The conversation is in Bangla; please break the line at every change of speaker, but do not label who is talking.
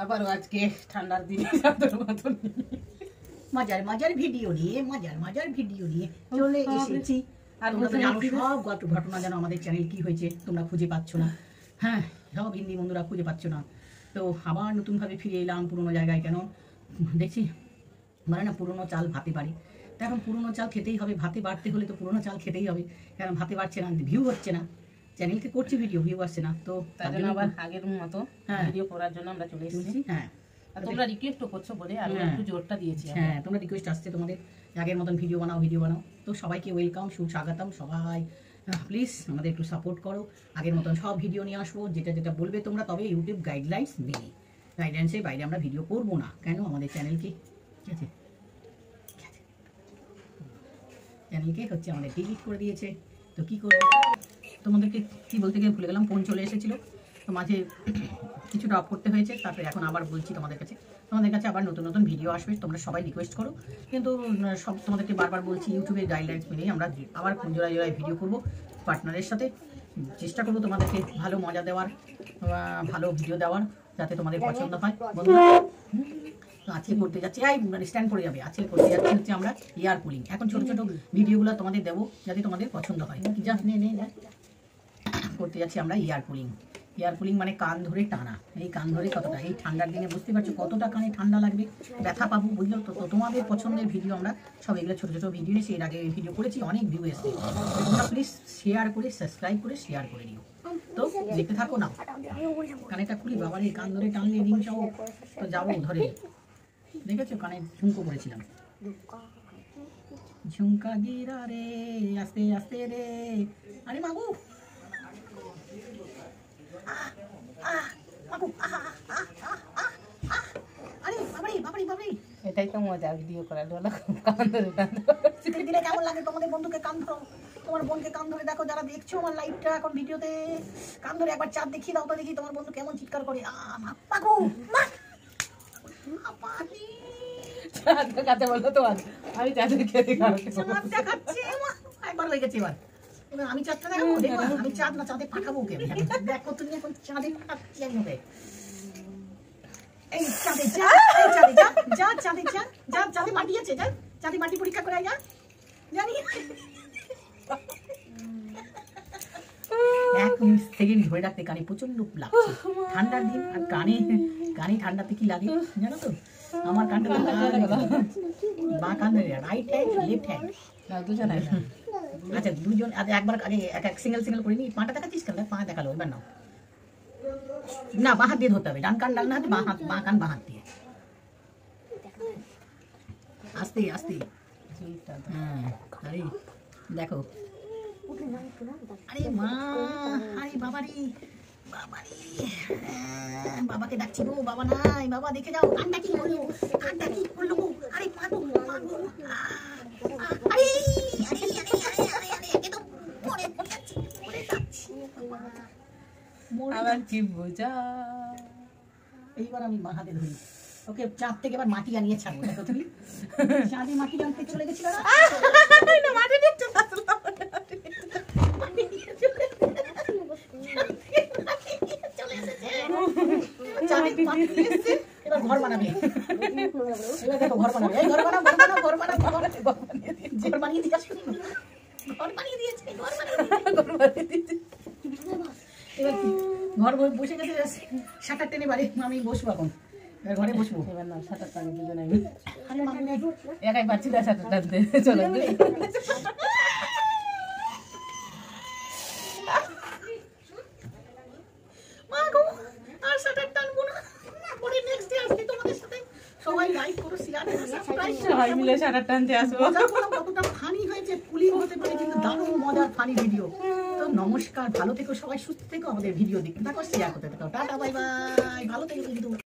আবারও আজকে ঠান্ডার দিনে চাদর মতন
মজার মজার ভিডিও নিয়ে চলে এসেছি। আর সব ঘটনা যেন আমাদের চ্যানেল কি হয়েছে তোমরা খুঁজে পাচ্ছ না। হ্যাঁ, সব হিন্দি বন্ধুরা খুঁজে পাচ্ছ না, তো আবার নতুনভাবে ফিরে এলাম পুরোনো জায়গায়। কেন দেখছি মানে না, পুরোনো চাল ভাতে পারে, তো এখন পুরোনো চাল খেতেই হবে। ভাতে বাড়তে হলে তো পুরোনো চাল খেতেই হবে, কারণ ভাতে বাড়ছে না, ভিউ হচ্ছে না। চ্যানেলকে করছি ভিডিও, ভিউ আসছে না, তো
তার জন্য আবার আগের মতো ভিডিও করার জন্য আমরা চলে এসেছি।
হ্যাঁ,
আর তোমরা রিকোয়েস্টও করছো বলে আমি একটু জোরটা দিয়েছি।
হ্যাঁ, তোমরা রিকোয়েস্ট আসছে তোমাদের আগের মতন ভিডিও বানাও। তো সবাইকে ওয়েলকাম, সুস্বাগতম। সবাই প্লিজ আমাদের একটু সাপোর্ট করো। আগের মতন সব ভিডিও নিয়ে আসবো, যেটা যেটা বলবে তোমরা, তবে ইউটিউব গাইডলাইন্স মেনে। গাইডলাইন্সের বাইরে আমরা ভিডিও করবো না। কেন আমাদের চ্যানেলকে হচ্ছে আমাদের ডিলিট করে দিয়েছে, তো কি করবো। তোমাদেরকে কি বলতে গিয়ে ভুলে গেলাম, ফোন চলে এসেছিলো, তো মাঝে কিছুটা অফ করতে হয়েছে। তারপরে এখন আবার বলছি তোমাদের কাছে আবার নতুন নতুন ভিডিও আসবে, তোমরা সবাই রিকোয়েস্ট করো। কিন্তু সব তোমাদেরকে বারবার বলছি, ইউটিউবের গাইডলাইন্স মেনেই আমরা আবার জোড়ায় জোড়ায় ভিডিও করবো পার্টনারের সাথে। চেষ্টা করবো তোমাদেরকে ভালো মজা দেওয়ার, ভালো ভিডিও দেওয়ার, যাতে তোমাদের পছন্দ হয় বন্ধুরা। আজকে করতে যাচ্ছি, স্ট্যান্ড পড়ে যাবে। আজকে করতে যাচ্ছি হচ্ছে আমরা এয়ার কুলিং। এখন ছোটো ছোটো ভিডিওগুলো তোমাদের দেবো, যাতে তোমাদের পছন্দ হয়। করতে যাচ্ছি আমরা এয়ার কুলিং মানে কান ধরে টানা। এই কান ধরে কতটা, এই ঠান্ডার দিনে বুঝতে পারছো কতটা কানে ঠান্ডা লাগবে, ব্যথা পাবো, বুঝলো তো। তোমাদের পছন্দের ভিডিও আমরা সব এগুলো ছোটো ছোটো ভিডিও এসে এর আগে ভিডিও করেছি, অনেক ভিউ এসেছে। তোমরা প্লিজ শেয়ার করে, সাবস্ক্রাইব করে শেয়ার করে নিও। তো দেখতে থাকো না, কানেটা খুলি। বাবার এই কান ধরে টানলে রিং সহ তো যাবো ধরে। দেখেছো কানে ঝুমকো করেছিলাম, ঝুমকা গিরা রে আস্তে আস্তে রে। আরে মাগু,
এটাই তো মজা ভিডিও করার জন্য।
দিলে কেমন লাগে তোমাদের বন্ধুকে কান ধরো, তোমার বোনকে কান ধরে দেখো। যারা দেখছো আমার লাইভটা এখন ভিডিওতে, কান ধরে একবার চাঁদ দেখিয়ে দাও তো, দেখি তোমার বন্ধু কেমন চিৎকার করে।
দেখাতে বললো তো, আমি চাঁদের খেতে
দেখাচ্ছি একবার হয়ে গেছে। এবার আমি চাঁদটা দেখাবো, দেখো আমি চাঁদ না চাঁদে পাঠাবো ওকে। দেখো তুমি এখন চাঁদে পাঠাচ্ছি একভাবে। এই চাঁদে যা, এই চাঁদে যা, যা চাঁদে যা, যা চাঁদে মাটি আছে, যা চাঁদে মাটি পরীক্ষা করে যা। জানি 1 সেকেন্ড ধরে রাখতে কানে প্রচন্ড লাগছে, ঠান্ডার দিন। আর কানে ঠান্ডাতে কি লাগে জানো তো, আমার কানটা বা কান রাইট হ্যান্ড লেফট হ্যান্ড আচ্ছা দুজন। একবার আগে এক সিঙ্গেল করে নি। পাটা দেখাচ্ছিস কেন? পা দেখালো, এবার নাও না, বাঁ হাত দিয়ে ধরতে হবে। ডান কান ডান হাতে, বাঁ কান বাঁ হাত দিয়ে আস্তে আস্তে। হ্যাঁ, আরে দেখো, আরে মা, আরে বাবারি বাবাকে ডাকছি গো, বাবা নাই, বাবা দেখে যাও। কানটা কি করলো গো? আরে মাগো, আরে একদম পড়ে যাচ্ছি।
আবার কি বোঝা।
এইবার আমি বাঁ হাতে ধরি ওকে। চাঁদ থেকে এবার মাটি আনিয়ে ছাড়বো। দেখো তুমি চাঁদে মাটি আনতে চলে গেছিল না, এবার ঘর বানাবে। এবার দেখো ঘর বানাবে, ঘর বানিয়ে দিয়েছে। এবার ঘর বসে গেছে, শাটার টেনে বাড়ি আমি বসবো। এখন ঘরে বসবো।
এবার না, শাটার টানি দুজনে আমি। আরে মামি একাই পাচ্ছি না শাটার টানতে, চলো
আর শাটার টানবো না। পরে নেক্সট ডে আসবে তোমাদের সাথে। সবাই লাইক করো, শেয়ার করো, সাবস্ক্রাইব করো।
সবাই মিলে শাটার টানতে আসবো।
কতটা ফানি হয়েছে, কুলিং হতে পারে কিন্তু দারুণ মজার ফানি ভিডিও। তো নমস্কার, ভালো থেকো সবাই, সুস্থ থেকো, আমাদের ভিডিও দেখতে থাকো, শেয়ার করতে থাকো। টাটা বাই বাই, ভালো থেকো কিন্তু।